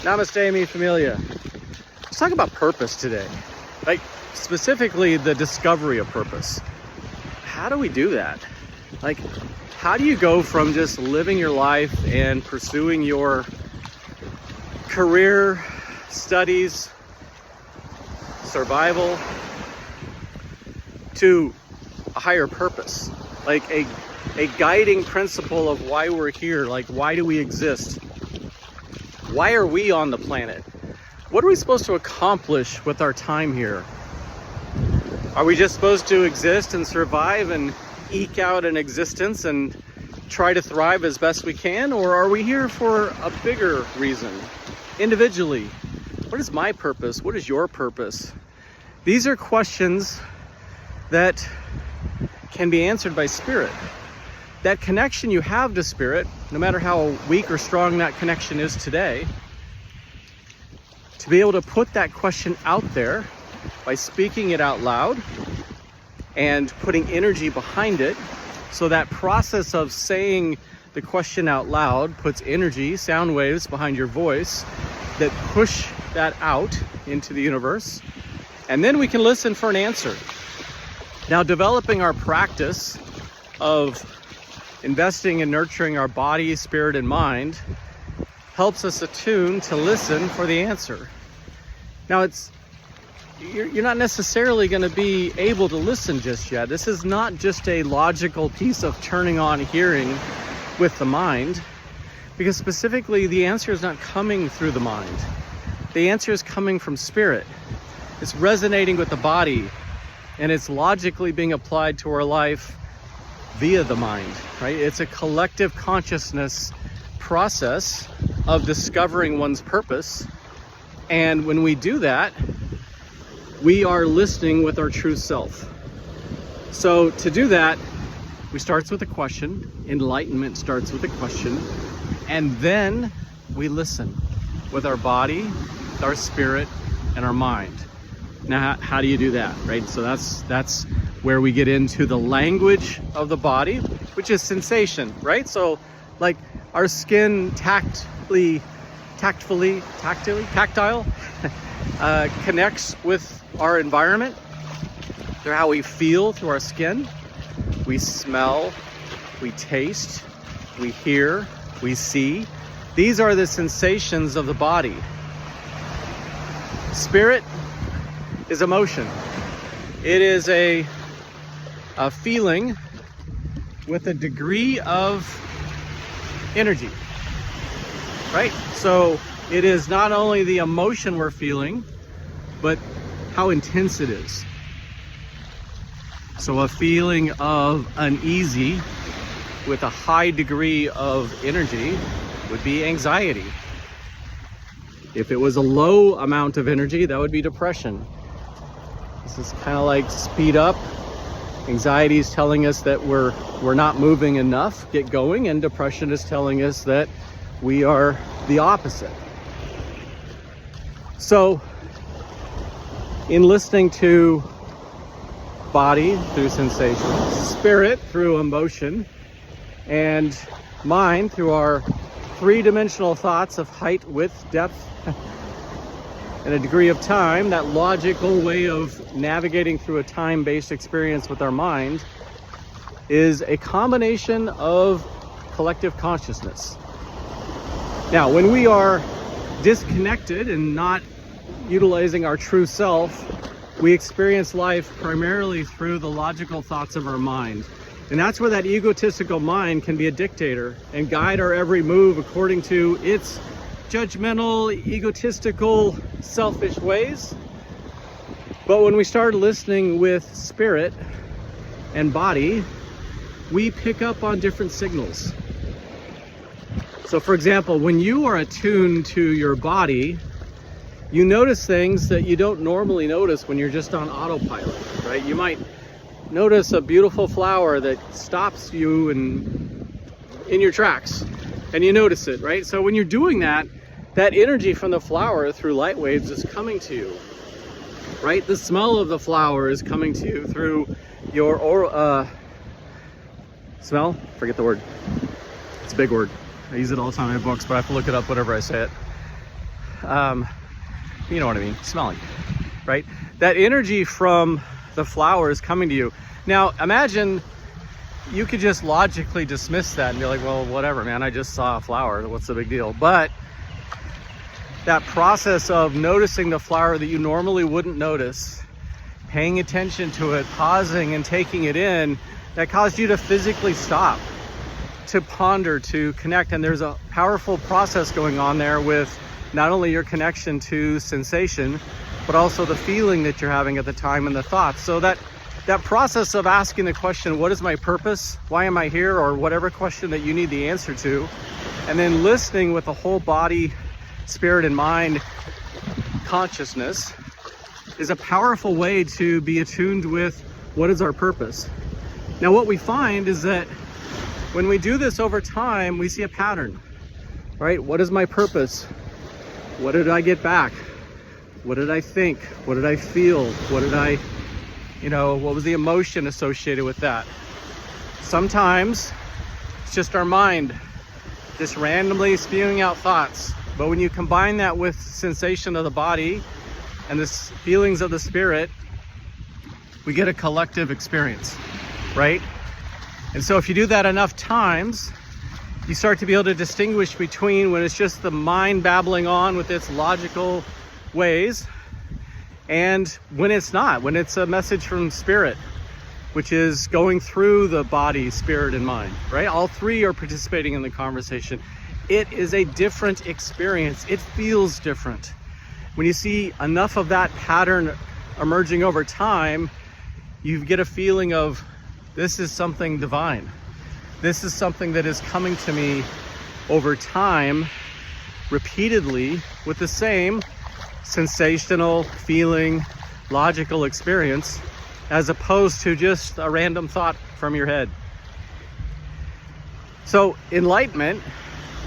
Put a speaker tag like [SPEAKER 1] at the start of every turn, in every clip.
[SPEAKER 1] Namaste, mi familia. Let's talk about purpose today. Like, specifically the discovery of purpose. How do we do that? Like, how do you go from just living your life and pursuing your career, studies, survival, to a higher purpose? Like a guiding principle of why we're here. Like, why do we exist? Why are we on the planet? What are we supposed to accomplish with our time here? Are we just supposed to exist and survive and eke out an existence and try to thrive as best we can? Or are we here for a bigger reason? Individually, what is my purpose? What is your purpose? These are questions that can be answered by spirit. That connection you have to spirit, no matter how weak or strong that connection is today, to be able to put that question out there by speaking it out loud and putting energy behind it. So that process of saying the question out loud puts energy, sound waves behind your voice that push that out into the universe. And then we can listen for an answer. Now, developing our practice of investing and nurturing our body, spirit, and mind helps us attune to listen for the answer. Now, you're not necessarily going to be able to listen just yet. This is not just a logical piece of turning on hearing with the mind, because specifically the answer is not coming through the mind. The answer is coming from spirit. It's resonating with the body, and it's logically being applied to our life via the mind, right? It's a collective consciousness process of discovering one's purpose. And when we do that, we are listening with our true self. So to do that, we start with a question. Enlightenment starts with a question. And then we listen with our body, our spirit, and our mind. Now, how do you do that, right? So that's where we get into the language of the body, which is sensation, right? So like our skin tactile connects with our environment through how we feel through our skin. We smell, we taste, we hear, we see. These are the sensations of the body. Spirit is emotion. It is a feeling with a degree of energy, right? So it is not only the emotion we're feeling, but how intense it is. So a feeling of uneasy with a high degree of energy would be anxiety. If it was a low amount of energy, that would be depression. This is kind of like speed up. Anxiety is telling us that we're not moving enough, get going, and depression is telling us that we are the opposite. So, in listening to body through sensation, spirit through emotion, and mind through our three-dimensional thoughts of height, width, depth, and a degree of time, that logical way of navigating through a time-based experience with our mind is a combination of collective consciousness. Now, when we are disconnected and not utilizing our true self, we experience life primarily through the logical thoughts of our mind. And that's where that egotistical mind can be a dictator and guide our every move according to its judgmental, egotistical, selfish ways. But when we start listening with spirit and body, we pick up on different signals. So for example, when you are attuned to your body, you notice things that you don't normally notice when you're just on autopilot, right? You might notice a beautiful flower that stops you in your tracks, and you notice it, right? So when you're doing that, that energy from the flower through light waves is coming to you, right? The smell of the flower is coming to you through your smell? Forget the word. It's a big word. I use it all the time in my books, but I have to look it up whenever I say it. you know what I mean, smelling, right? That energy from the flower is coming to you. Now, imagine you could just logically dismiss that and be like, well, whatever, man, I just saw a flower. What's the big deal? But that process of noticing the flower that you normally wouldn't notice, paying attention to it, pausing and taking it in, that caused you to physically stop, to ponder, to connect. And there's a powerful process going on there with not only your connection to sensation, but also the feeling that you're having at the time and the thoughts. So that process of asking the question, what is my purpose? Why am I here? Or whatever question that you need the answer to. And then listening with the whole body, spirit and mind consciousness is a powerful way to be attuned with what is our purpose. Now, what we find is that when we do this over time, we see a pattern, right? What is my purpose? What did I get back? What did I think? What did I feel? What did I, what was the emotion associated with that? Sometimes it's just our mind just randomly spewing out thoughts. But when you combine that with sensation of the body and the feelings of the spirit, we get a collective experience, right? And so if you do that enough times, you start to be able to distinguish between when it's just the mind babbling on with its logical ways and when it's not, when it's a message from spirit, which is going through the body, spirit, and mind, right? All three are participating in the conversation. It is a different experience. It feels different. When you see enough of that pattern emerging over time, you get a feeling of, this is something divine. This is something that is coming to me over time, repeatedly, with the same sensational, feeling, logical experience, as opposed to just a random thought from your head. So enlightenment,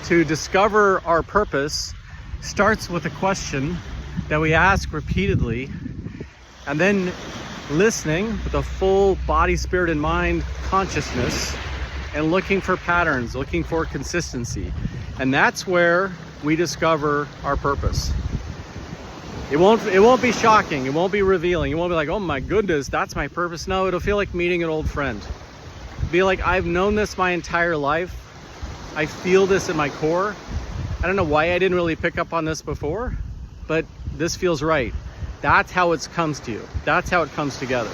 [SPEAKER 1] to discover our purpose, starts with a question that we ask repeatedly, and then listening with a full body, spirit, and mind consciousness, and looking for patterns, looking for consistency. And that's where we discover our purpose. It won't be shocking. It won't be revealing. It won't be like, oh my goodness, that's my purpose. No, it'll feel like meeting an old friend. It'll be like, I've known this my entire life. I feel this in my core. I don't know why I didn't really pick up on this before, but this feels right. That's how it comes to you. That's how it comes together.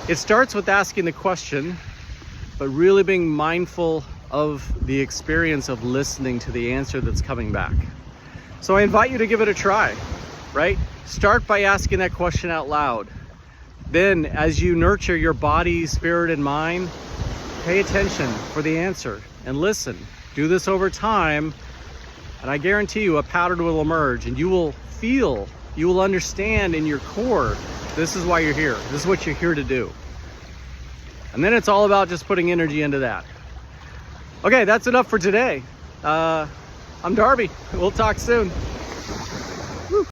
[SPEAKER 1] It starts with asking the question, but really being mindful of the experience of listening to the answer that's coming back. So I invite you to give it a try, right? Start by asking that question out loud. Then, as you nurture your body, spirit, and mind, pay attention for the answer and listen. Do this over time, and I guarantee you a pattern will emerge, and you will feel, you will understand in your core, this is why you're here. This is what you're here to do. And then it's all about just putting energy into that. Okay, that's enough for today. I'm Darby. We'll talk soon.